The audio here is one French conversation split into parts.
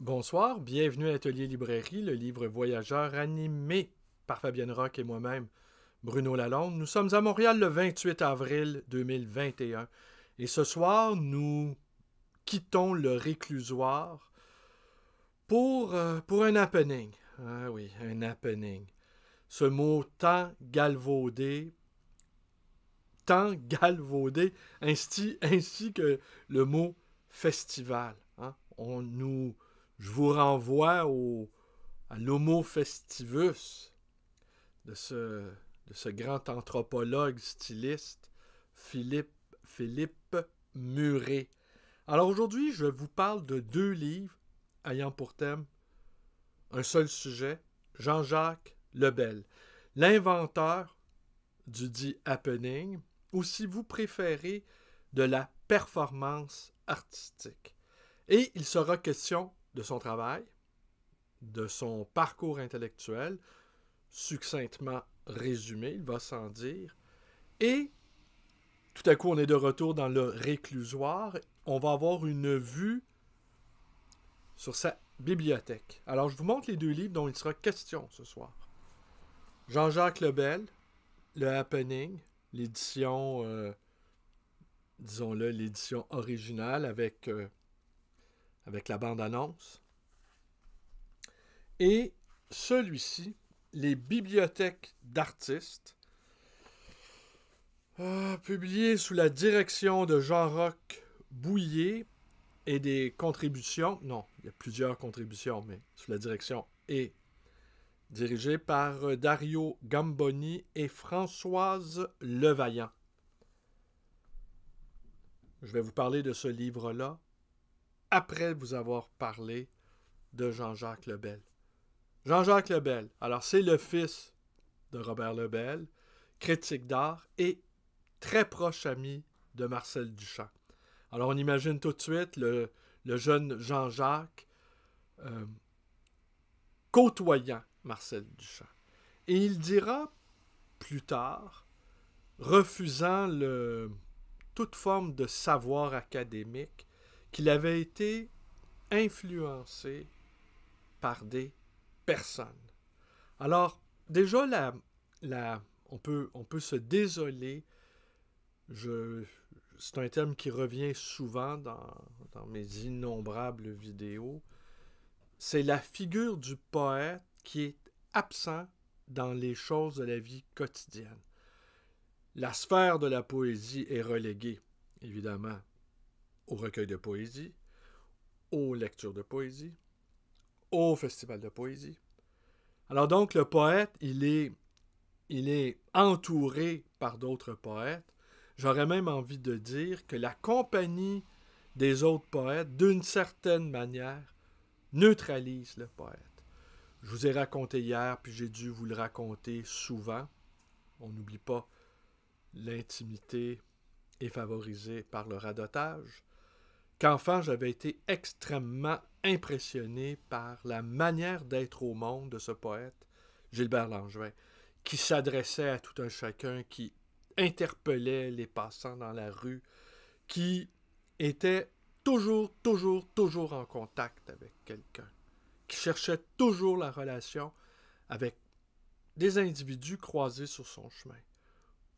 Bonsoir, bienvenue à Atelier Librairie, le livre voyageur animé par Fabienne Roch et moi-même, Bruno Lalonde. Nous sommes à Montréal le 28 avril 2021 et ce soir, nous quittons le réclusoire pour un happening. Ah oui, un happening. Ce mot tant galvaudé, ainsi que le mot festival. Hein? Je vous renvoie à l'Homo festivus de ce grand anthropologue styliste, Philippe Muret. Alors aujourd'hui, je vous parle de deux livres ayant pour thème un seul sujet, Jean-Jacques Lebel, l'inventeur du dit happening, ou si vous préférez, de la performance artistique. Et il sera question de son travail, de son parcours intellectuel, succinctement résumé, il va sans dire, et tout à coup on est de retour dans le réclusoire, on va avoir une vue sur sa bibliothèque. Alors je vous montre les deux livres dont il sera question ce soir. Jean-Jacques Lebel, Le Happening, l'édition, disons-le, l'édition originale avec la bande-annonce. Et celui-ci, Les bibliothèques d'artistes, publié sous la direction de Jean-Roch Bouillet et des contributions, non, il y a plusieurs contributions, mais sous la direction et dirigé par Dario Gamboni et Françoise Levaillant. Je vais vous parler de ce livre-là après vous avoir parlé de Jean-Jacques Lebel. Jean-Jacques Lebel, alors c'est le fils de Robert Lebel, critique d'art et très proche ami de Marcel Duchamp. Alors on imagine tout de suite le jeune Jean-Jacques côtoyant Marcel Duchamp. Et il dira plus tard, refusant toute forme de savoir académique, qu'il avait été influencé par des personnes. Alors, déjà, on peut se désoler. C'est un terme qui revient souvent dans mes innombrables vidéos. C'est la figure du poète qui est absent dans les choses de la vie quotidienne. La sphère de la poésie est reléguée, évidemment, au recueil de poésie, aux lectures de poésie, au festival de poésie. Alors donc, le poète, il est entouré par d'autres poètes. J'aurais même envie de dire que la compagnie des autres poètes, d'une certaine manière, neutralise le poète. Je vous ai raconté hier, puis j'ai dû vous le raconter souvent. On n'oublie pas, l'intimité est favorisée par le radotage. Qu'enfant, j'avais été extrêmement impressionné par la manière d'être au monde de ce poète, Gilbert Langevin, qui s'adressait à tout un chacun, qui interpellait les passants dans la rue, qui était toujours en contact avec quelqu'un, qui cherchait toujours la relation avec des individus croisés sur son chemin.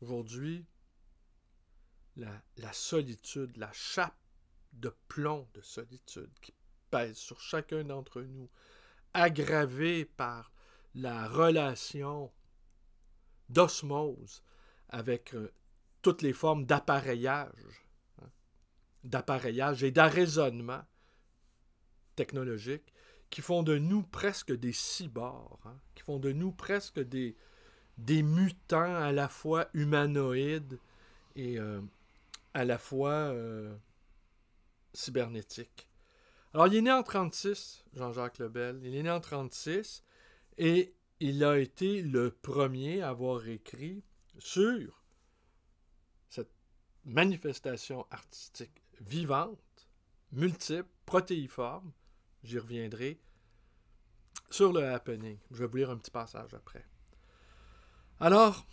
Aujourd'hui, la solitude, la chape de plomb de solitude qui pèse sur chacun d'entre nous, aggravée par la relation d'osmose avec toutes les formes d'appareillage et d'arraisonnement technologique qui font de nous presque des cyborgs, qui font de nous presque des mutants à la fois humanoïdes et à la fois cybernétiques. Alors, il est né en 1936, Jean-Jacques Lebel. Il est né en 1936 et il a été le premier à avoir écrit sur cette manifestation artistique vivante, multiple, protéiforme, j'y reviendrai, sur le happening. Je vais vous lire un petit passage après. Alors,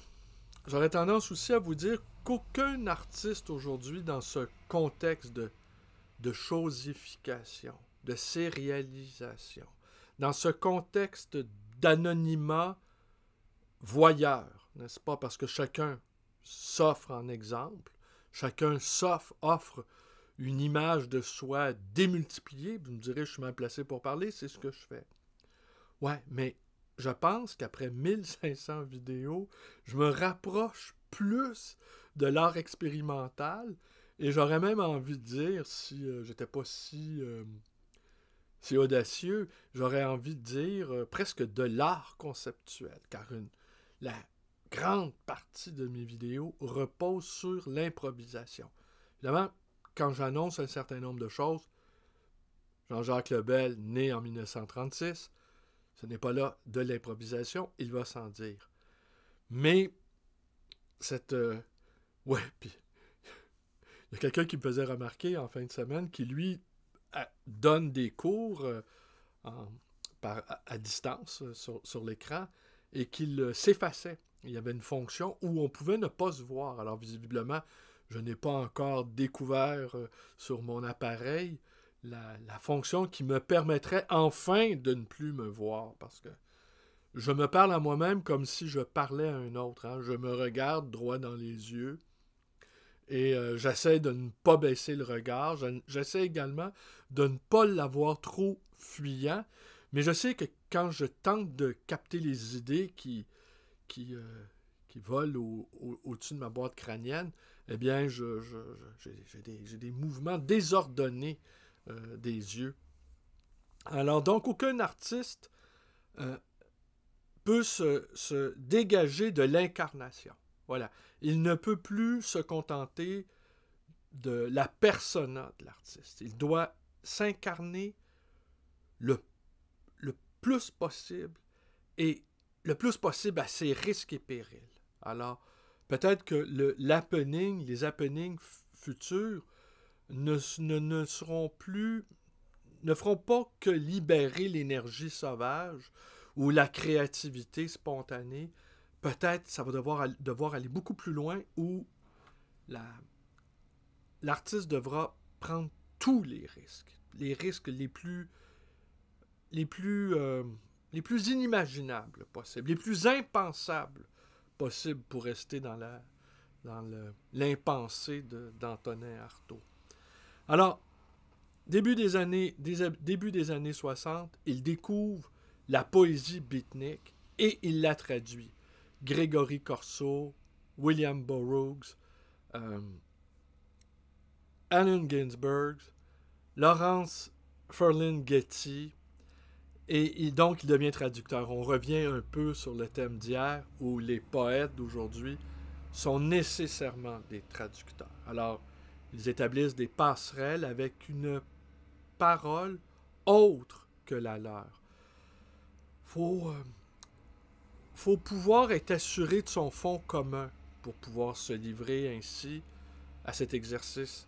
j'aurais tendance aussi à vous dire qu'aucun artiste aujourd'hui, dans ce contexte de chosification, de sérialisation, dans ce contexte d'anonymat voyeur, n'est-ce pas? Parce que chacun s'offre en exemple, chacun offre une image de soi démultipliée. Vous me direz, je suis mal placé pour parler, c'est ce que je fais. Ouais, mais je pense qu'après 1500 vidéos, je me rapproche plus de l'art expérimental et j'aurais même envie de dire, si j'étais pas si audacieux, j'aurais envie de dire presque de l'art conceptuel, car la grande partie de mes vidéos repose sur l'improvisation. Évidemment, quand j'annonce un certain nombre de choses, Jean-Jacques Lebel, né en 1936, ce n'est pas là de l'improvisation, il va sans dire. Mais cette... ouais, puis il y a quelqu'un qui me faisait remarquer en fin de semaine qui, lui, donne des cours à distance sur l'écran et qu'il s'effaçait. Il y avait une fonction où on pouvait ne pas se voir. Alors, visiblement, je n'ai pas encore découvert sur mon appareil la fonction qui me permettrait enfin de ne plus me voir, parce que je me parle à moi-même comme si je parlais à un autre. Hein. Je me regarde droit dans les yeux et j'essaie de ne pas baisser le regard. J'essaie également de ne pas l'avoir trop fuyant, mais je sais que quand je tente de capter les idées qui volent au-dessus de ma boîte crânienne, eh bien, j'ai des mouvements désordonnés des yeux. Alors, donc, aucun artiste peut se dégager de l'incarnation. Voilà. Il ne peut plus se contenter de la persona de l'artiste. Il doit s'incarner le plus possible et le plus possible à ses risques et périls. Alors, peut-être que les happenings futurs ne feront pas que libérer l'énergie sauvage ou la créativité spontanée. Peut-être ça va devoir aller beaucoup plus loin où l'artiste devra prendre tous les risques les plus inimaginables possibles, les plus impensables possibles pour rester dans l'impensé d'Antonin Artaud. Alors, début des années 60, il découvre la poésie beatnik et il la traduit. Grégory Corso, William Burroughs, Allen Ginsberg, Lawrence Ferlin-Getty, et donc il devient traducteur. On revient un peu sur le thème d'hier où les poètes d'aujourd'hui sont nécessairement des traducteurs. Alors, ils établissent des passerelles avec une parole autre que la leur. Faut pouvoir être assuré de son fond commun pour pouvoir se livrer ainsi à cet exercice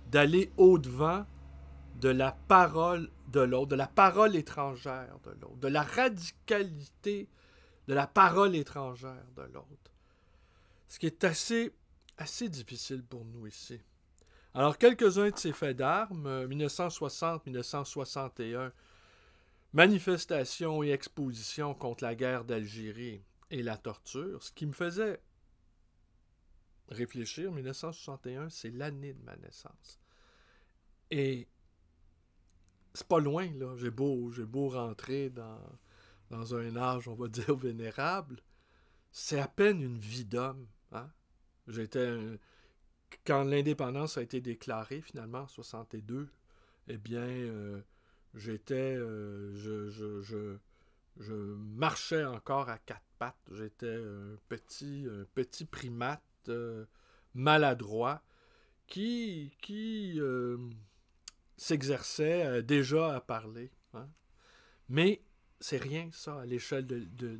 d'aller au-devant de la parole de l'autre, de la parole étrangère de l'autre, de la radicalité de la parole étrangère de l'autre. Ce qui est assez difficile pour nous ici. Alors, quelques-uns de ces faits d'armes, 1960-1961, manifestations et expositions contre la guerre d'Algérie et la torture, ce qui me faisait réfléchir, 1961, c'est l'année de ma naissance. Et c'est pas loin, là. J'ai beau rentrer dans un âge, on va dire, vénérable, c'est à peine une vie d'homme. Hein? Quand l'indépendance a été déclarée, finalement, en 62, eh bien, je marchais encore à quatre pattes. J'étais un petit primate maladroit qui s'exerçait déjà à parler. Hein? Mais c'est rien, ça, à l'échelle de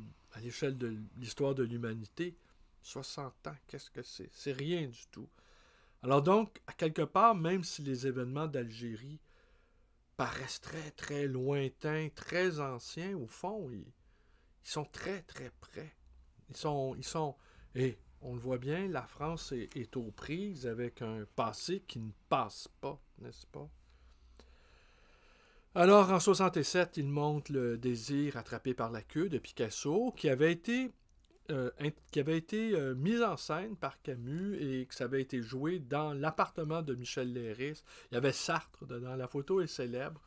l'histoire de l'humanité. 60 ans, qu'est-ce que c'est? C'est rien du tout. Alors donc, à quelque part, même si les événements d'Algérie paraissent très, très lointains, très anciens, au fond, ils sont très, très près. Et on le voit bien, la France est aux prises avec un passé qui ne passe pas, n'est-ce pas? Alors, en 67, il montre Le désir attrapé par la queue de Picasso, qui avait été mise en scène par Camus et que ça avait été joué dans l'appartement de Michel Leiris. Il y avait Sartre dedans. La photo est célèbre.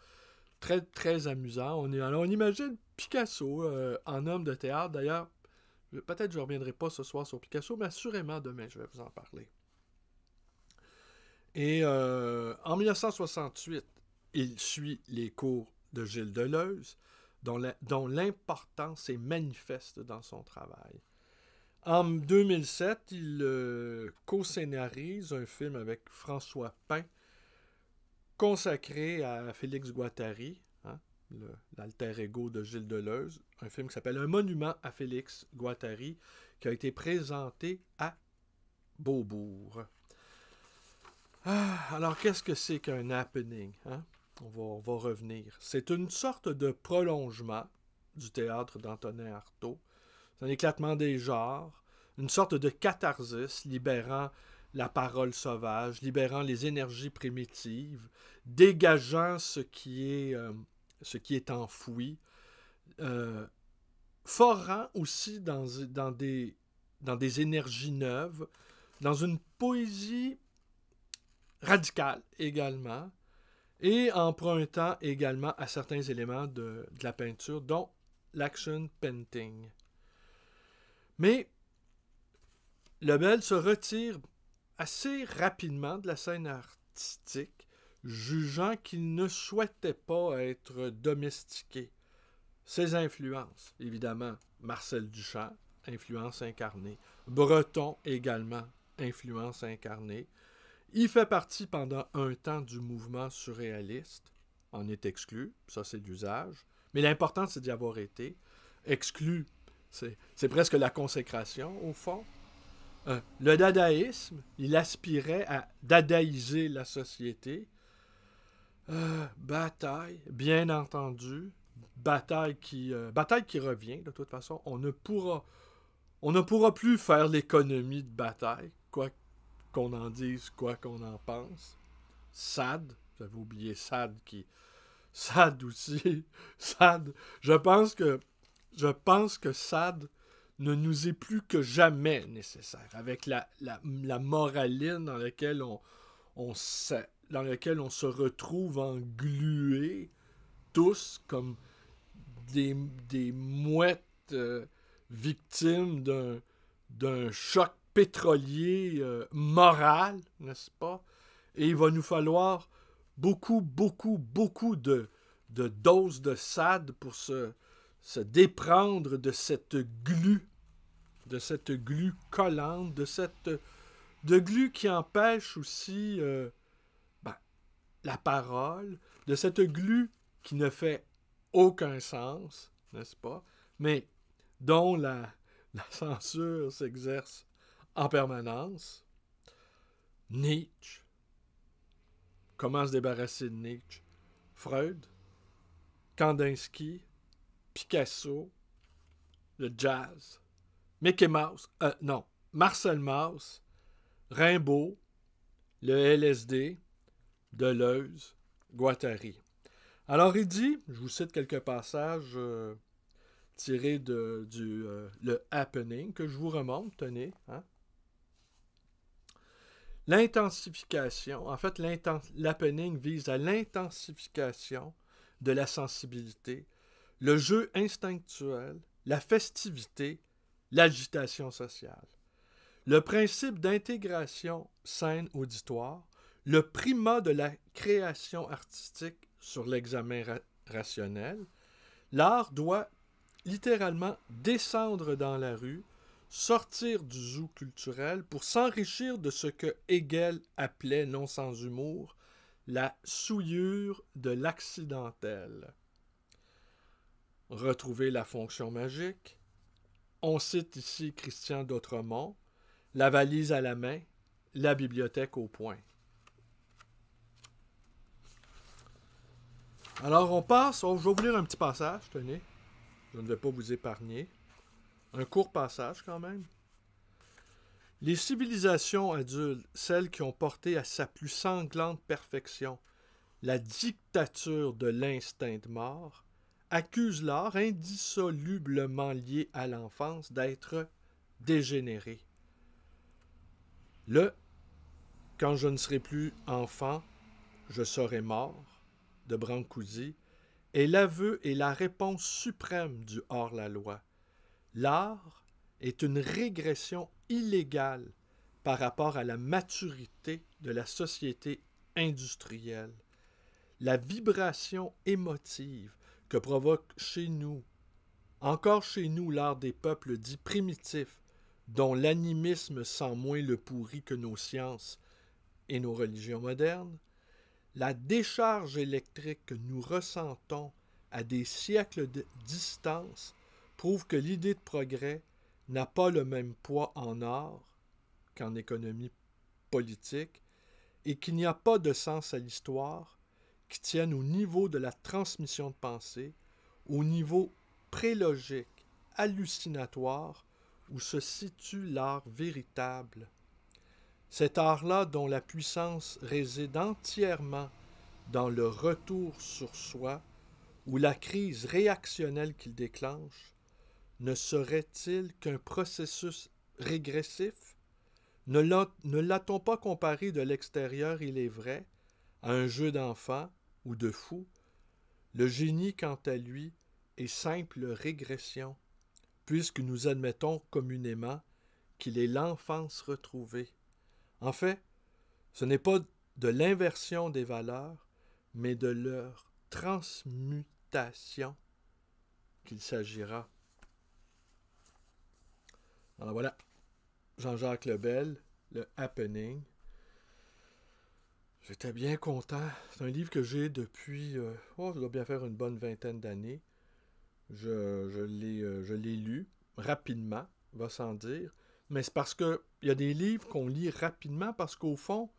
Très, très amusant. Alors, on imagine Picasso en homme de théâtre. D'ailleurs, peut-être que je ne reviendrai pas ce soir sur Picasso, mais assurément demain, je vais vous en parler. Et en 1968, il suit les cours de Gilles Deleuze, dont l'importance est manifeste dans son travail. En 2007, il co-scénarise un film avec François Pin consacré à Félix Guattari, hein, l'alter ego de Gilles Deleuze, un film qui s'appelle Un monument à Félix Guattari, qui a été présenté à Beaubourg. Alors, qu'est-ce que c'est qu'un happening? Hein? On va revenir. C'est une sorte de prolongement du théâtre d'Antonin Artaud. C'est un éclatement des genres, une sorte de catharsis libérant la parole sauvage, libérant les énergies primitives, dégageant ce qui est enfoui, forant aussi dans des énergies neuves, dans une poésie radicale également, et empruntant également à certains éléments de la peinture, dont l'action painting. Mais Lebel se retire assez rapidement de la scène artistique, jugeant qu'il ne souhaitait pas être domestiqué. Ses influences, évidemment, Marcel Duchamp, influence incarnée. Breton également, influence incarnée. Il fait partie pendant un temps du mouvement surréaliste, en est exclu, ça c'est d'usage, mais l'important c'est d'y avoir été. Exclu, c'est presque la consécration au fond. Le dadaïsme, il aspirait à dadaïser la société. Bataille, bien entendu, bataille qui revient de toute façon. On ne pourra plus faire l'économie de bataille, quoi qu'on en dise, quoi qu'on en pense. Sade, j'avais oublié Sade aussi. Sade, je pense que Sade ne nous est plus que jamais nécessaire, avec la moraline dans laquelle on se retrouve englués tous comme des mouettes victimes d'un choc pétrolier moral, n'est-ce pas? Et il va nous falloir beaucoup de doses de Sade pour se déprendre de cette glu collante, de glu qui empêche aussi la parole, de cette glu qui ne fait aucun sens, n'est-ce pas? Mais dont la censure s'exerce en permanence. Nietzsche. Comment se débarrasser de Nietzsche? Freud, Kandinsky, Picasso, le jazz, Mickey Mouse, Marcel Mauss, Rimbaud, le LSD, Deleuze, Guattari. Alors il dit, je vous cite quelques passages tirés du le happening, que je vous remonte, tenez. Hein? L'intensification, en fait, l'happening vise à l'intensification de la sensibilité, le jeu instinctuel, la festivité, l'agitation sociale. Le principe d'intégration scène-auditoire, le primat de la création artistique sur l'examen rationnel, l'art doit littéralement descendre dans la rue, sortir du zoo culturel pour s'enrichir de ce que Hegel appelait, non sans humour, la souillure de l'accidentel. Retrouver la fonction magique. On cite ici Christian d'Autremont, la valise à la main, la bibliothèque au poing. Alors on passe, je vais vous lire un petit passage, tenez, je ne vais pas vous épargner. Un court passage quand même. Les civilisations adultes, celles qui ont porté à sa plus sanglante perfection la dictature de l'instinct de mort, accuse l'art indissolublement lié à l'enfance d'être dégénéré. Le « Quand je ne serai plus enfant, je serai mort » de Brancusi est l'aveu et la réponse suprême du hors-la-loi. L'art est une régression illégale par rapport à la maturité de la société industrielle. La vibration émotive que provoque encore chez nous, l'art des peuples dits primitifs, dont l'animisme sent moins le pourri que nos sciences et nos religions modernes, la décharge électrique que nous ressentons à des siècles de distance prouve que l'idée de progrès n'a pas le même poids en art qu'en économie politique et qu'il n'y a pas de sens à l'histoire qui tienne au niveau de la transmission de pensée, au niveau prélogique, hallucinatoire, où se situe l'art véritable. Cet art-là, dont la puissance réside entièrement dans le retour sur soi, ou la crise réactionnelle qu'il déclenche, ne serait-il qu'un processus régressif? Ne l'a-t-on pas comparé de l'extérieur, il est vrai, à un jeu d'enfant ou de fou? Le génie, quant à lui, est simple régression, puisque nous admettons communément qu'il est l'enfance retrouvée. En fait, ce n'est pas de l'inversion des valeurs, mais de leur transmutation qu'il s'agira. Alors voilà, Jean-Jacques Lebel, le Happening. J'étais bien content. C'est un livre que j'ai depuis, ça doit bien faire une bonne vingtaine d'années. Je l'ai lu rapidement, va sans dire. Mais c'est parce qu'il y a des livres qu'on lit rapidement parce qu'au fond,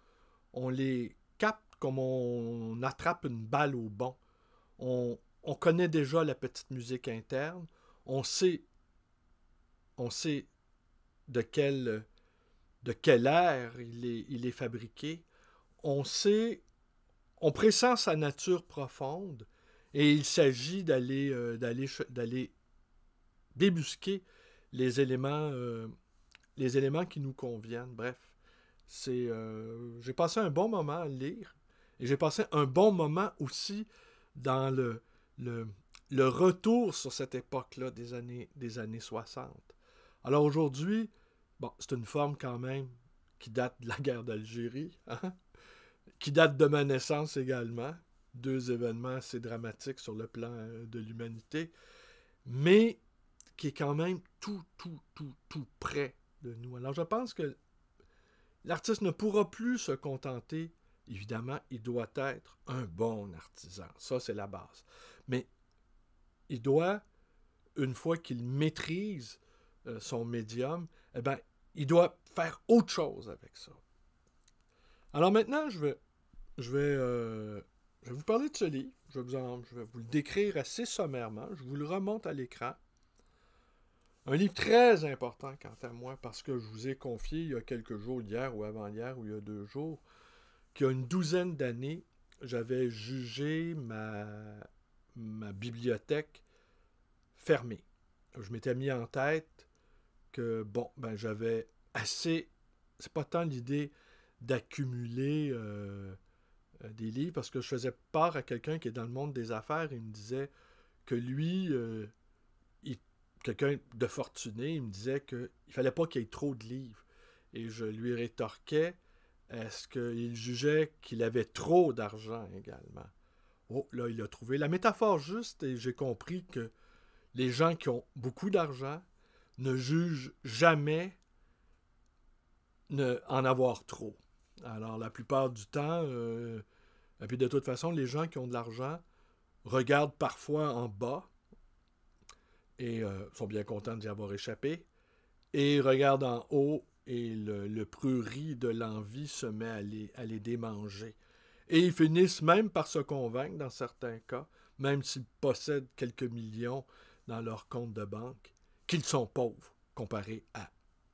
on les capte comme on attrape une balle au bond. On connaît déjà la petite musique interne. On sait de quel air il est fabriqué. On pressent sa nature profonde et il s'agit d'aller débusquer les éléments qui nous conviennent. Bref, j'ai passé un bon moment à le lire et j'ai passé un bon moment aussi dans le retour sur cette époque-là des années 60. Alors aujourd'hui, bon, c'est une forme quand même qui date de la guerre d'Algérie, hein? Qui date de ma naissance également. Deux événements assez dramatiques sur le plan de l'humanité, mais qui est quand même tout près de nous. Alors je pense que l'artiste ne pourra plus se contenter, évidemment, il doit être un bon artisan, ça c'est la base. Mais il doit, une fois qu'il maîtrise son médium, eh bien, il doit faire autre chose avec ça. Alors maintenant, je vais vous parler de ce livre. Je vais vous le décrire assez sommairement. Je vous le remonte à l'écran. Un livre très important quant à moi parce que je vous ai confié il y a quelques jours, hier ou avant-hier ou il y a 2 jours, qu'il y a une douzaine d'années, j'avais jugé ma bibliothèque fermée. Je m'étais mis en tête que, j'avais assez... C'est pas tant l'idée d'accumuler des livres, parce que je faisais part à quelqu'un qui est dans le monde des affaires, il me disait que lui, quelqu'un de fortuné, il me disait qu'il ne fallait pas qu'il y ait trop de livres. Et je lui rétorquais, est-ce qu'il jugeait qu'il avait trop d'argent également? Oh, là, il a trouvé la métaphore juste et j'ai compris que les gens qui ont beaucoup d'argent ne jugent jamais en avoir trop. Alors, la plupart du temps, et puis de toute façon, les gens qui ont de l'argent regardent parfois en bas et sont bien contents d'y avoir échappé, et regardent en haut et le prurit de l'envie se met à les démanger. Et ils finissent même par se convaincre, dans certains cas, même s'ils possèdent quelques millions dans leur compte de banque, qu'ils sont pauvres comparés à.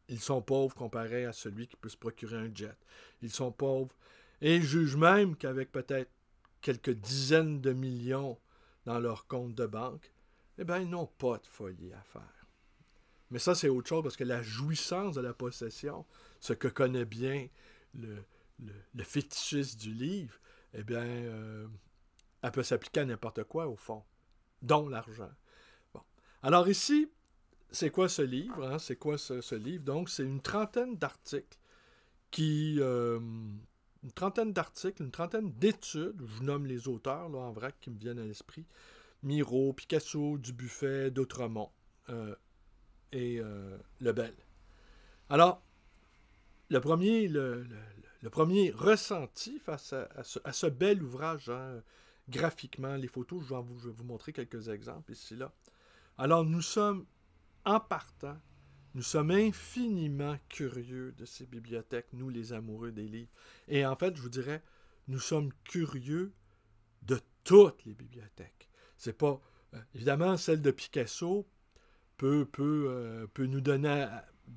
Ils sont pauvres comparés à celui qui peut se procurer un jet. Ils sont pauvres. Et ils jugent même qu'avec peut-être quelques dizaines de millions dans leur compte de banque, eh bien, ils n'ont pas de folie à faire. Mais ça, c'est autre chose, parce que la jouissance de la possession, ce que connaît bien le fétichiste du livre, eh bien, elle peut s'appliquer à n'importe quoi, au fond, dont l'argent. Bon. Alors ici, c'est quoi ce livre? Hein? C'est quoi ce livre? Donc, c'est une trentaine d'articles une trentaine d'articles, une trentaine d'études, je vous nomme les auteurs là, en vrac qui me viennent à l'esprit, Miro, Picasso, Dubuffet, Dautremont et Lebel. Alors, le premier ressenti face à ce bel ouvrage, hein, graphiquement, les photos, je vais vous montrer quelques exemples ici, là. Alors, nous sommes, en partant, nous sommes infiniment curieux de ces bibliothèques, nous les amoureux des livres. Et en fait, je vous dirais, nous sommes curieux de toutes les bibliothèques. C'est pas... évidemment, celle de Picasso peut nous donner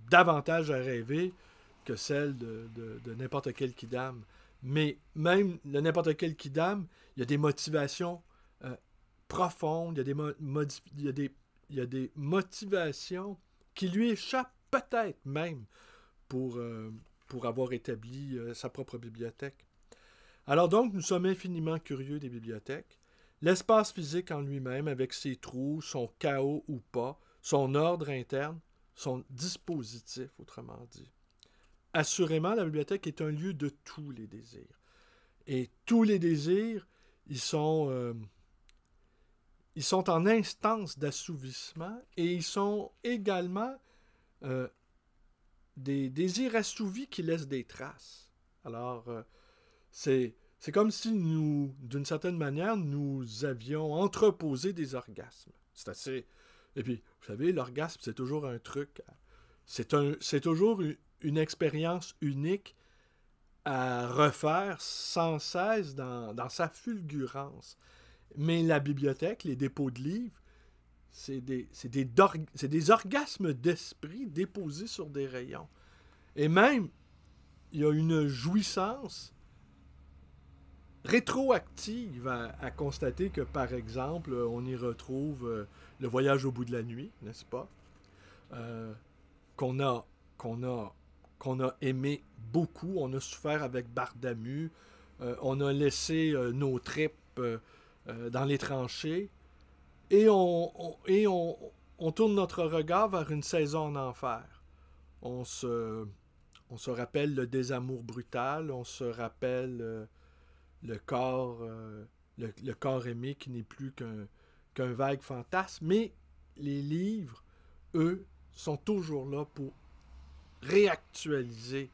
davantage à rêver que celle de n'importe quel kidam. Mais même de n'importe quel kidam, il y a des motivations profondes, il y a des motivations qui lui échappent peut-être même pour avoir établi sa propre bibliothèque. Alors donc, nous sommes infiniment curieux des bibliothèques. L'espace physique en lui-même, avec ses trous, son chaos ou pas, son ordre interne, son dispositif, autrement dit. Assurément, la bibliothèque est un lieu de tous les désirs. Et tous les désirs, ils sont en instance d'assouvissement et ils sont également des désirs assouvis qui laissent des traces. Alors, c'est comme si nous, d'une certaine manière, nous avions entreposé des orgasmes. C'est assez... Et puis, vous savez, l'orgasme, c'est toujours un truc... C'est toujours une expérience unique à refaire sans cesse dans sa fulgurance. Mais la bibliothèque, les dépôts de livres, c'est des orgasmes d'esprit déposés sur des rayons. Et même, il y a une jouissance rétroactive à constater que, par exemple, on y retrouve le voyage au bout de la nuit, n'est-ce pas? Qu'on a aimé beaucoup. On a souffert avec Bardamu. On a laissé nos tripes dans les tranchées. Et on tourne notre regard vers une saison en enfer. On se rappelle le désamour brutal. On se rappelle le corps aimé qui n'est plus qu'un vague fantasme. Mais les livres, eux, sont toujours là pour réactualiser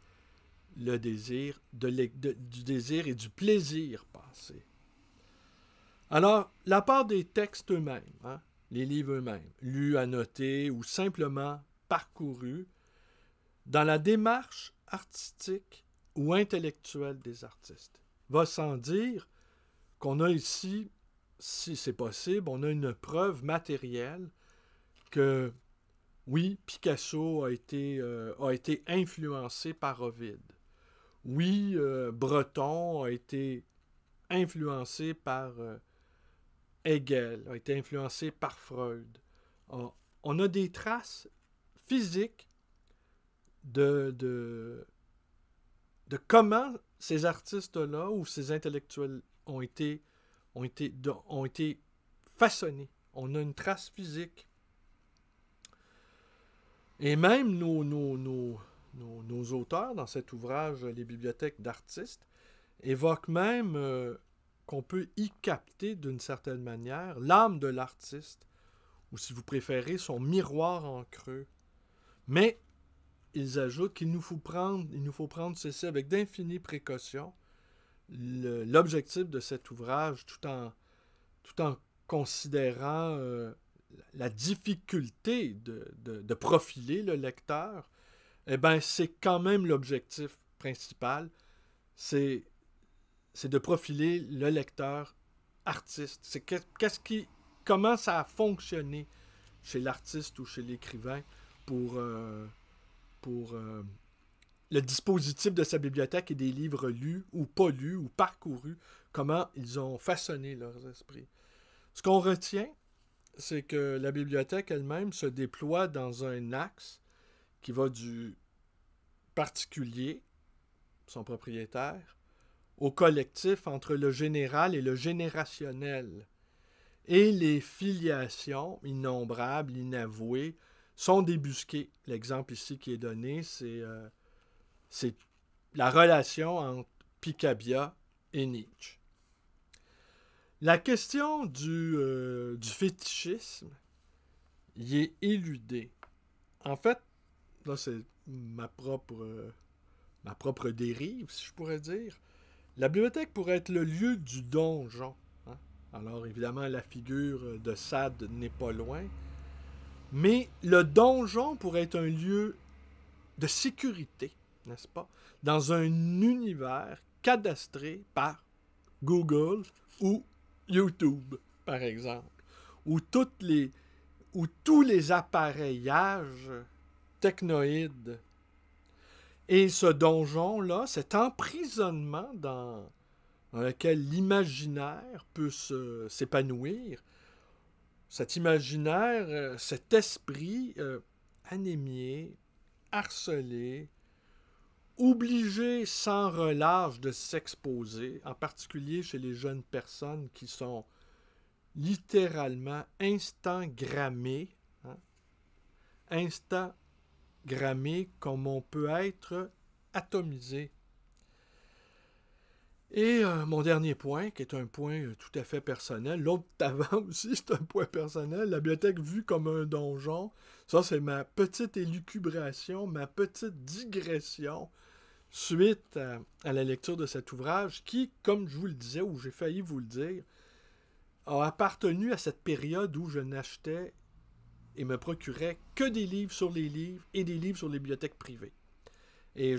le désir, du désir et du plaisir passé. Alors, la part des textes eux-mêmes, hein, les livres eux-mêmes, lus, annotés ou simplement parcourus, dans la démarche artistique ou intellectuelle des artistes, va sans dire qu'on a ici, si c'est possible, on a une preuve matérielle que, oui, Picasso a été influencé par Ovide. Oui, Breton a été influencé par Hegel, a été influencé par Freud. On a des traces physiques de comment ces artistes-là ou ces intellectuels ont été façonnés. On a une trace physique. Et même nos auteurs, dans cet ouvrage, Les bibliothèques d'artistes, évoquent même qu'on peut y capter, d'une certaine manière, l'âme de l'artiste, ou si vous préférez, son miroir en creux. Mais ils ajoutent qu'il nous faut prendre ceci avec d'infinies précautions. L'objectif de cet ouvrage, tout en considérant la difficulté de profiler le lecteur, eh bien, c'est quand même l'objectif principal, c'est de profiler le lecteur artiste. C'est comment ça a fonctionné chez l'artiste ou chez l'écrivain pour le dispositif de sa bibliothèque et des livres lus ou pas lus ou parcourus comment ils ont façonné leurs esprits. Ce qu'on retient, c'est que la bibliothèque elle-même se déploie dans un axe qui va du particulier, son propriétaire, au collectif entre le général et le générationnel. Et les filiations innombrables, inavouées, sont débusquées. L'exemple ici qui est donné, c'est la relation entre Picabia et Nietzsche. La question du fétichisme y est éludée. En fait, là c'est ma propre dérive, si je pourrais dire. La bibliothèque pourrait être le lieu du donjon. Hein? Alors évidemment, la figure de Sade n'est pas loin. Mais le donjon pourrait être un lieu de sécurité, n'est-ce pas? Dans un univers cadastré par Google ou YouTube, par exemple, où tous les appareillages technoïdes et ce donjon-là, cet emprisonnement dans lequel l'imaginaire peut s'épanouir, cet imaginaire, cet esprit anémié, harcelé, obligé sans relâche de s'exposer, en particulier chez les jeunes personnes qui sont littéralement instagrammées, hein? Instagrammées comme on peut être atomisé. Et mon dernier point, qui est un point tout à fait personnel, l'autre avant aussi, c'est un point personnel, la bibliothèque vue comme un donjon, ça c'est ma petite élucubration, ma petite digression suite à la lecture de cet ouvrage qui, comme je vous le disais, ou j'ai failli vous le dire, a appartenu à cette période où je n'achetais et me procurais que des livres sur les livres et des livres sur les bibliothèques privées. Et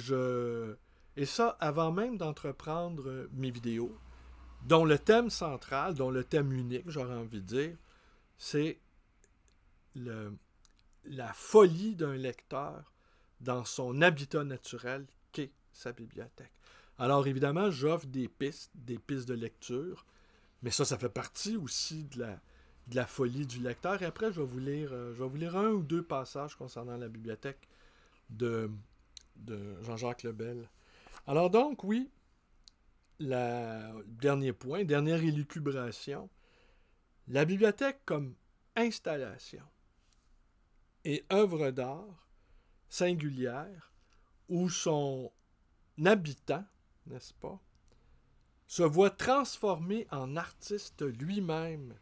ça, avant même d'entreprendre mes vidéos, dont le thème central, dont le thème unique, j'aurais envie de dire, c'est la folie d'un lecteur dans son habitat naturel qu'est sa bibliothèque. Alors évidemment, j'offre des pistes de lecture, mais ça fait partie aussi de la folie du lecteur. Et après, je vais vous lire un ou deux passages concernant la bibliothèque de Jean-Jacques Lebel. Alors donc, oui, dernier point, dernière élucubration, la bibliothèque comme installation et œuvre d'art singulière où son habitant, n'est-ce pas, se voit transformé en artiste lui-même.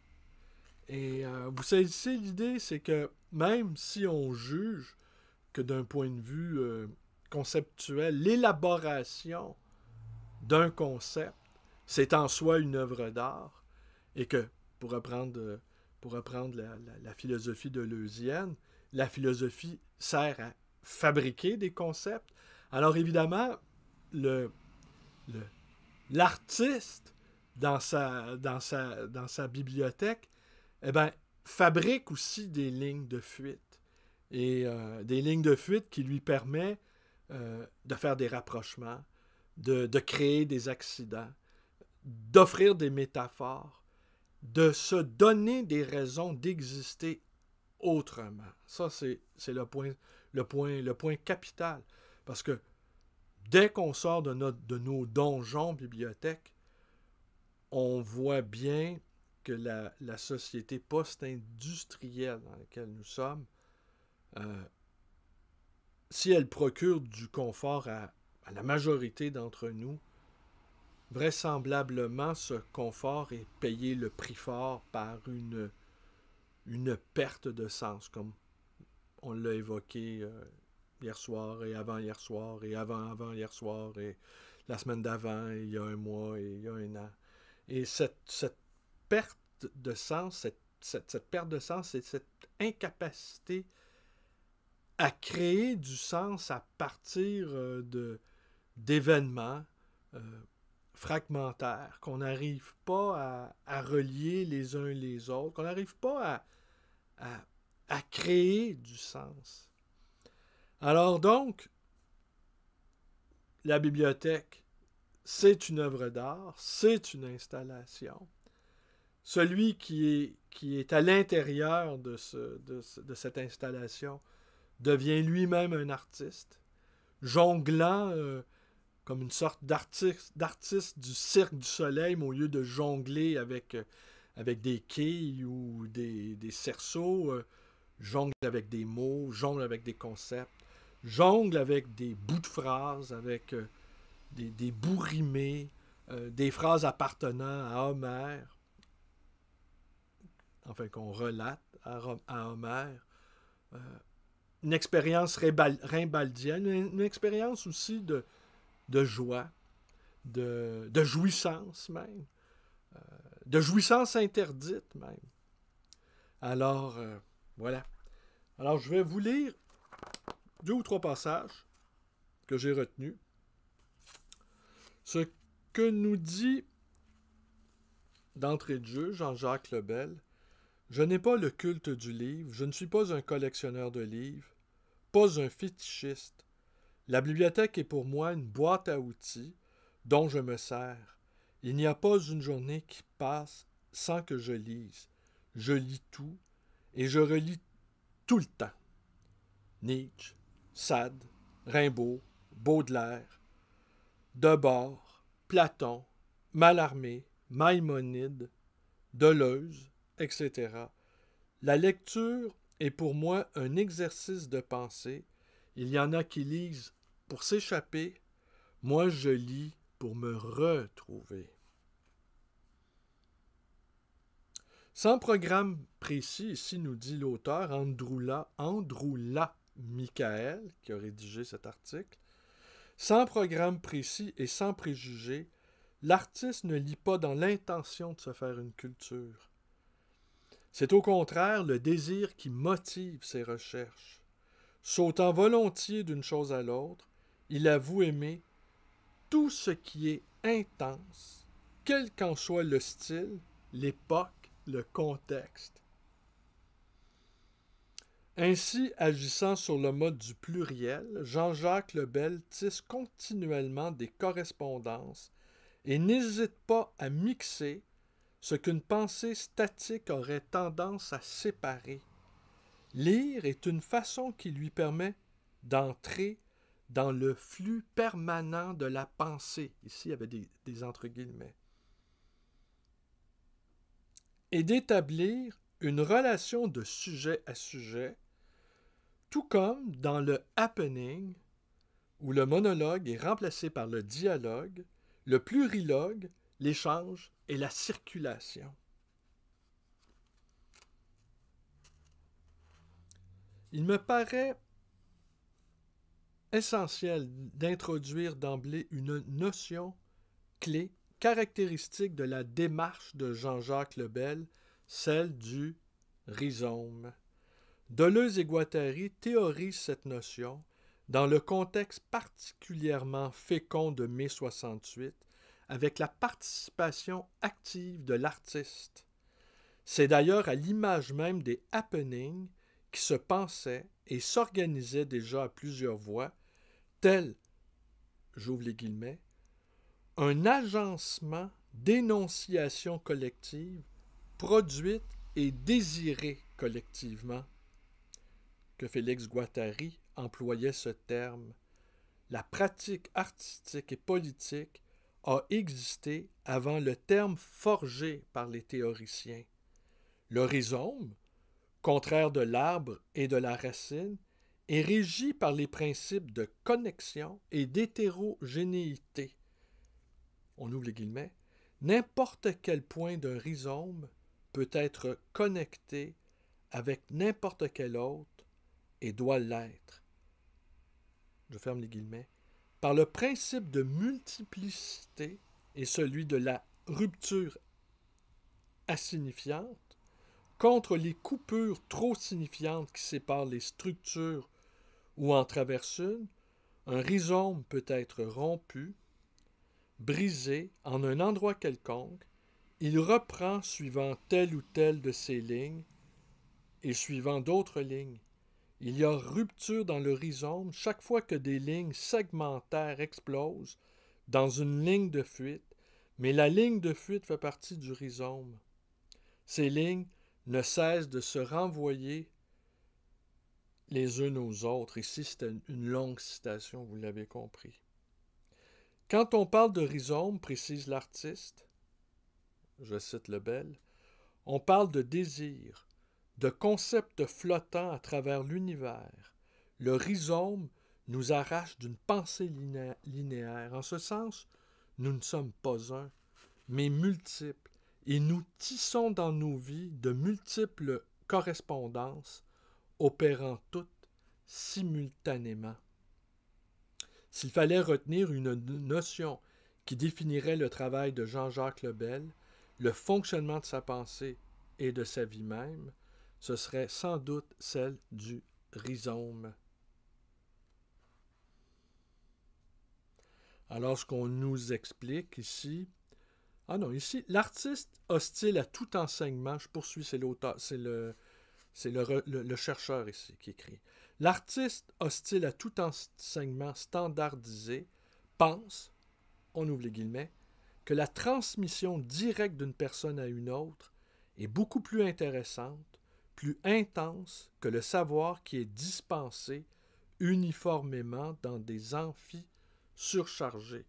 Et vous saisissez l'idée, c'est que même si on juge que d'un point de vue conceptuel, l'élaboration d'un concept, c'est en soi une œuvre d'art, et que, pour reprendre la philosophie deleuzienne, la philosophie sert à fabriquer des concepts. Alors évidemment, l'artiste, dans sa bibliothèque, fabrique aussi des lignes de fuite. Et des lignes de fuite qui lui permettent de faire des rapprochements, de créer des accidents, d'offrir des métaphores, de se donner des raisons d'exister autrement. Ça, c'est le point capital. Parce que dès qu'on sort de nos donjons bibliothèques, on voit bien que la société post-industrielle dans laquelle nous sommes, si elle procure du confort à la majorité d'entre nous, vraisemblablement ce confort est payé le prix fort par une perte de sens, comme on l'a évoqué hier soir et avant-hier soir et avant-avant-hier soir et la semaine d'avant et il y a un mois et il y a un an. Et cette perte de sens, cette perte de sens et cette incapacité à créer du sens à partir d'événements fragmentaires, qu'on n'arrive pas à relier les uns les autres, qu'on n'arrive pas à créer du sens. Alors donc, la bibliothèque, c'est une œuvre d'art, c'est une installation. Celui qui est à l'intérieur de cette installation devient lui-même un artiste, jonglant comme une sorte d'artiste du Cirque du Soleil, mais au lieu de jongler avec des quilles ou des cerceaux, jongle avec des mots, jongle avec des concepts, jongle avec des bouts de phrases, avec des bouts rimés, des phrases appartenant à Homère, enfin qu'on relate à Homère. Une expérience rimbaldienne, une expérience aussi de joie, de jouissance même, de jouissance interdite même. Alors, voilà. Alors, je vais vous lire 2 ou 3 passages que j'ai retenus. Ce que nous dit d'entrée de jeu Jean-Jacques Lebel: je n'ai pas le culte du livre, je ne suis pas un collectionneur de livres, pas un fétichiste. La bibliothèque est pour moi une boîte à outils dont je me sers. Il n'y a pas une journée qui passe sans que je lise. Je lis tout et je relis tout le temps. Nietzsche, Sade, Rimbaud, Baudelaire, Debord, Platon, Mallarmé, Maïmonide, Deleuze, etc. La lecture est pour moi un exercice de pensée. Il y en a qui lisent pour s'échapper. Moi, je lis pour me retrouver. Sans programme précis, ici nous dit l'auteur Androula Michael, qui a rédigé cet article, sans programme précis et sans préjugés, l'artiste ne lit pas dans l'intention de se faire une culture. C'est au contraire le désir qui motive ses recherches. Sautant volontiers d'une chose à l'autre, il avoue aimer tout ce qui est intense, quel qu'en soit le style, l'époque, le contexte. Ainsi, agissant sur le mode du pluriel, Jean-Jacques Lebel tisse continuellement des correspondances et n'hésite pas à mixer ce qu'une pensée statique aurait tendance à séparer. Lire est une façon qui lui permet d'entrer dans le flux permanent de la pensée. Ici, il y avait des entre guillemets. Et d'établir une relation de sujet à sujet, tout comme dans le happening, où le monologue est remplacé par le dialogue, le plurilogue, l'échange et la circulation. Il me paraît essentiel d'introduire d'emblée une notion clé caractéristique de la démarche de Jean-Jacques Lebel, celle du rhizome. Deleuze et Guattari théorisent cette notion dans le contexte particulièrement fécond de mai 68, avec la participation active de l'artiste. C'est d'ailleurs à l'image même des happenings qui se pensaient et s'organisaient déjà à plusieurs voix, tel, j'ouvre les guillemets, un agencement d'énonciation collective produite et désirée collectivement, que Félix Guattari employait ce terme. La pratique artistique et politique a existé avant le terme forgé par les théoriciens. Le rhizome, contraire de l'arbre et de la racine, est régi par les principes de connexion et d'hétérogénéité. On ouvre les guillemets. N'importe quel point d'un rhizome peut être connecté avec n'importe quel autre et doit l'être. Je ferme les guillemets. Par le principe de multiplicité et celui de la rupture insignifiante, contre les coupures trop signifiantes qui séparent les structures ou en traversent une, un rhizome peut être rompu, brisé en un endroit quelconque, il reprend suivant telle ou telle de ces lignes et suivant d'autres lignes. Il y a rupture dans le rhizome chaque fois que des lignes segmentaires explosent, dans une ligne de fuite, mais la ligne de fuite fait partie du rhizome. Ces lignes ne cessent de se renvoyer les unes aux autres. Ici, c'est une longue citation, vous l'avez compris. Quand on parle de rhizome, précise l'artiste, je cite Lebel, on parle de désir, de concepts flottants à travers l'univers. Le rhizome nous arrache d'une pensée linéaire. En ce sens, nous ne sommes pas un, mais multiples, et nous tissons dans nos vies de multiples correspondances, opérant toutes simultanément. S'il fallait retenir une notion qui définirait le travail de Jean-Jacques Lebel, le fonctionnement de sa pensée et de sa vie même, ce serait sans doute celle du rhizome. Alors, ce qu'on nous explique ici... Ah non, ici, l'artiste hostile à tout enseignement, je poursuis, c'est l'auteur, c'est le chercheur ici qui écrit. L'artiste hostile à tout enseignement standardisé pense, on ouvre les guillemets, que la transmission directe d'une personne à une autre est beaucoup plus intéressante, plus intense que le savoir qui est dispensé uniformément dans des amphis surchargés.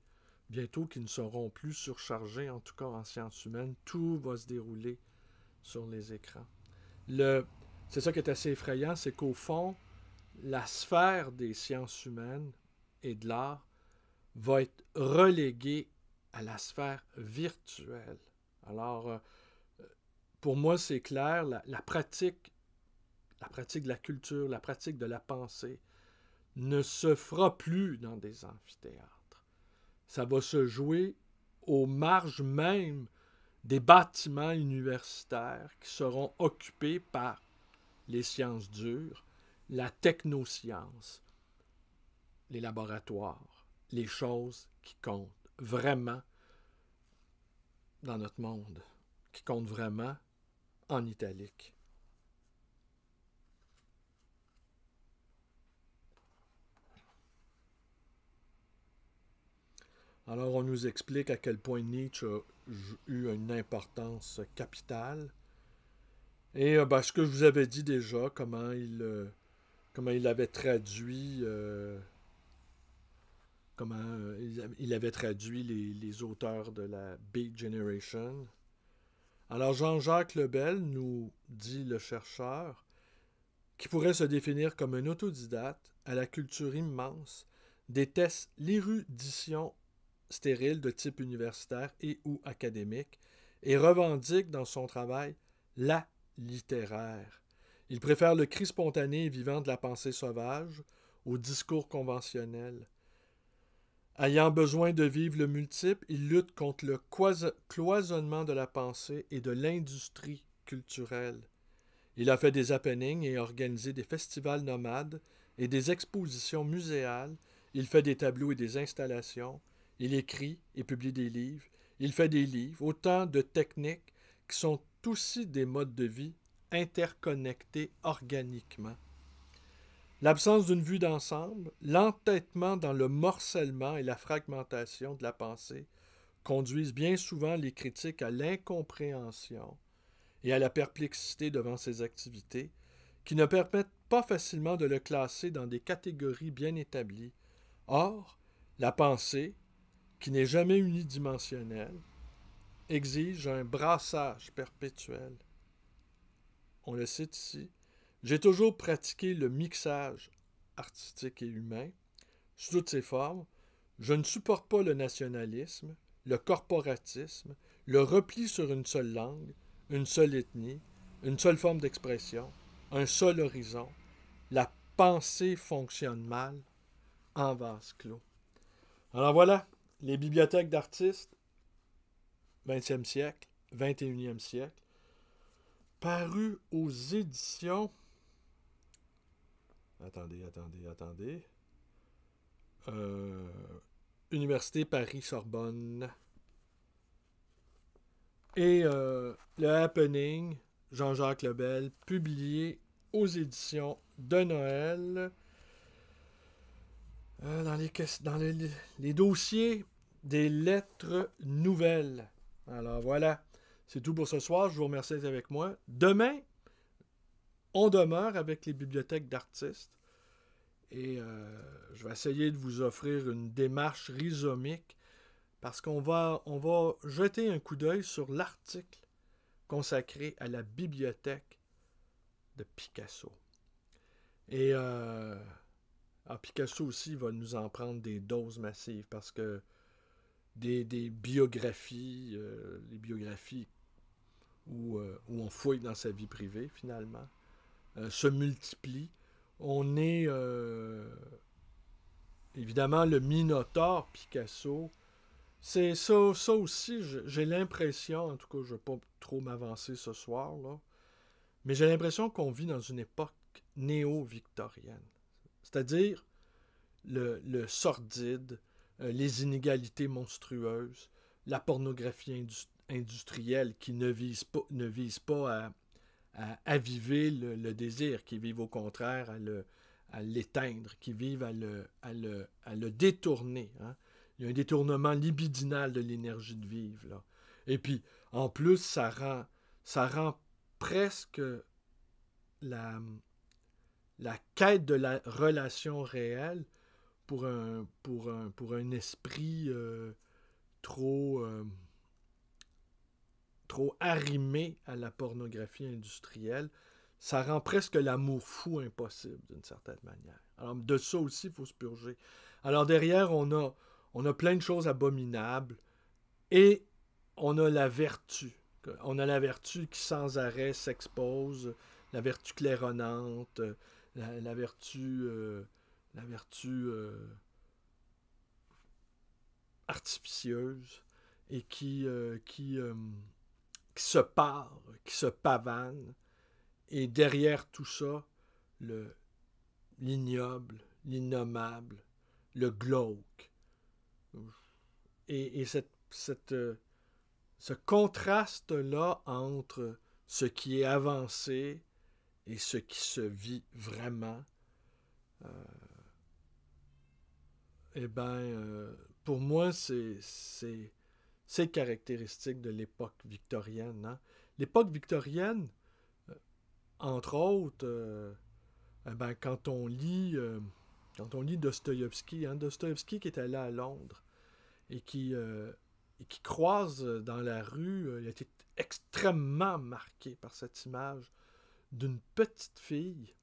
Bientôt qu'ils ne seront plus surchargés, en tout cas en sciences humaines, tout va se dérouler sur les écrans. C'est ça qui est assez effrayant, c'est qu'au fond, la sphère des sciences humaines et de l'art va être reléguée à la sphère virtuelle. Alors, pour moi, c'est clair, la pratique de la culture, la pratique de la pensée ne se fera plus dans des amphithéâtres. Ça va se jouer aux marges même des bâtiments universitaires qui seront occupés par les sciences dures, la technoscience, les laboratoires, les choses qui comptent vraiment dans notre monde, qui comptent vraiment en italique. Alors, on nous explique à quel point Nietzsche a eu une importance capitale. Et ce que je vous avais dit déjà, comment il avait traduit, il avait traduit les auteurs de la Beat Generation. Alors, Jean-Jacques Lebel, nous dit le chercheur, qui pourrait se définir comme un autodidacte à la culture immense, déteste l'érudition stérile de type universitaire et ou académique et revendique dans son travail la littéraire. Il préfère le cri spontané et vivant de la pensée sauvage au discours conventionnel. Ayant besoin de vivre le multiple, il lutte contre le cloisonnement de la pensée et de l'industrie culturelle. Il a fait des happenings et organisé des festivals nomades et des expositions muséales. Il fait des tableaux et des installations. Il écrit et publie des livres. Il fait des livres, autant de techniques qui sont aussi des modes de vie interconnectés organiquement. L'absence d'une vue d'ensemble, l'entêtement dans le morcellement et la fragmentation de la pensée conduisent bien souvent les critiques à l'incompréhension et à la perplexité devant ses activités, qui ne permettent pas facilement de le classer dans des catégories bien établies. Or, la pensée, qui n'est jamais unidimensionnelle, exige un brassage perpétuel. On le cite ici. J'ai toujours pratiqué le mixage artistique et humain, sous toutes ses formes. Je ne supporte pas le nationalisme, le corporatisme, le repli sur une seule langue, une seule ethnie, une seule forme d'expression, un seul horizon. La pensée fonctionne mal en vase clos. Alors voilà, les bibliothèques d'artistes, 20e siècle, 21e siècle, paru aux éditions... Attendez. Université Paris-Sorbonne. Et le Happening, Jean-Jacques Lebel, publié aux éditions de Noël. Dans les dossiers des lettres nouvelles. Alors voilà, c'est tout pour ce soir. Je vous remercie d'être avec moi. Demain, on demeure avec les bibliothèques d'artistes. Et je vais essayer de vous offrir une démarche rhizomique parce on va jeter un coup d'œil sur l'article consacré à la bibliothèque de Picasso. Et Picasso aussi va nous en prendre des doses massives parce que des biographies, les biographies où on fouille dans sa vie privée finalement, se multiplient. On est évidemment le Minotaure Picasso. C'est ça aussi, j'ai l'impression, en tout cas je ne vais pas trop m'avancer ce soir, là, mais j'ai l'impression qu'on vit dans une époque néo-victorienne. C'est-à-dire le sordide, les inégalités monstrueuses, la pornographie industrielle qui ne vise pas à aviver le désir, qui vise au contraire à l'éteindre, qui vise à le détourner. Hein? Il y a un détournement libidinal de l'énergie de vivre. Là. Et puis, en plus, ça rend presque la quête de la relation réelle pour un esprit trop arrimé à la pornographie industrielle, ça rend presque l'amour fou impossible d'une certaine manière. Alors de ça aussi, il faut se purger. Alors derrière, on a plein de choses abominables et on a la vertu. On a la vertu qui sans arrêt s'expose, la vertu claironnante, la vertu artificieuse et qui se pare, qui se pavane. Et derrière tout ça, l'ignoble, l'innommable, le glauque. Et ce contraste-là entre ce qui est avancé et ce qui se vit vraiment, pour moi, c'est caractéristique de l'époque victorienne. Hein? L'époque victorienne, entre autres, quand on lit Dostoïevski, hein, Dostoïevski qui est allé à Londres et qui croise dans la rue, il a été extrêmement marqué par cette image d'une petite fille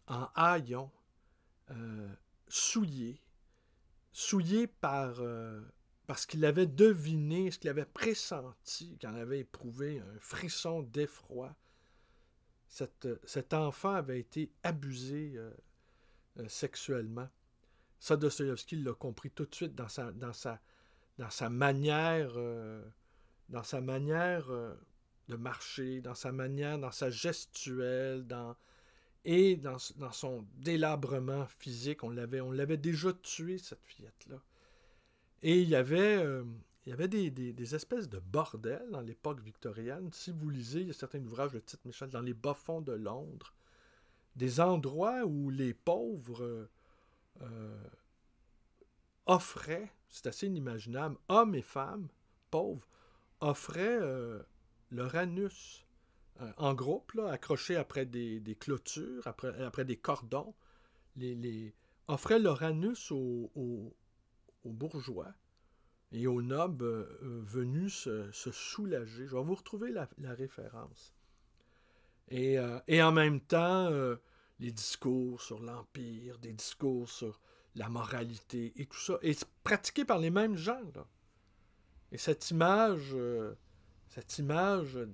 en haillons, souillée parce qu'il avait deviné, ce qu'il avait pressenti, qu'il en avait éprouvé un frisson d'effroi. Cet enfant avait été abusé sexuellement. Ça, Dostoïevski l'a compris tout de suite dans sa manière de marcher, dans sa gestuelle, dans son délabrement physique. On l'avait déjà tué, cette fillette-là. Et il y avait des espèces de bordels dans l'époque victorienne. Si vous lisez, il y a certains ouvrages de Tite Michel dans les bas-fonds de Londres, des endroits où les pauvres offraient, c'est assez inimaginable, hommes et femmes pauvres, offraient leur anus en groupe, là, accrochés après des clôtures, après des cordons, offraient leur anus aux bourgeois et aux nobles venus se soulager. Je vais vous retrouver la référence. Et en même temps, les discours sur l'Empire, des discours sur la moralité et tout ça, et pratiqué par les mêmes gens, là. Et cette image de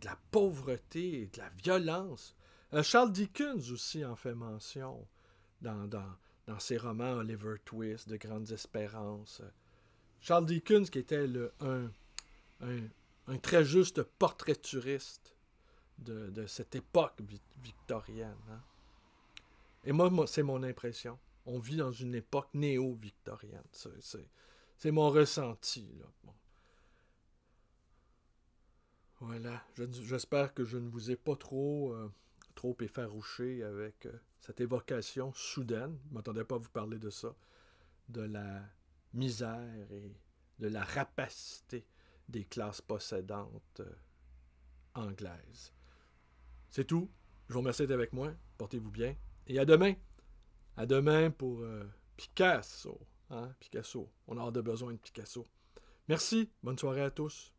la pauvreté et de la violence, Charles Dickens aussi en fait mention dans ses romans Oliver Twist, De Grandes Espérances. Charles Dickens qui était un très juste portraituriste de cette époque victorienne. Hein. Et moi, c'est mon impression. On vit dans une époque néo-victorienne. C'est mon ressenti. Là. Bon. Voilà. J'espère que je ne vous ai pas trop effarouché avec cette évocation soudaine. Je ne m'attendais pas à vous parler de ça. De la misère de la rapacité des classes possédantes anglaises. C'est tout. Je vous remercie d'être avec moi. Portez-vous bien. Et à demain. À demain pour Picasso. Hein? Picasso. On a hâte de besoin de Picasso. Merci. Bonne soirée à tous.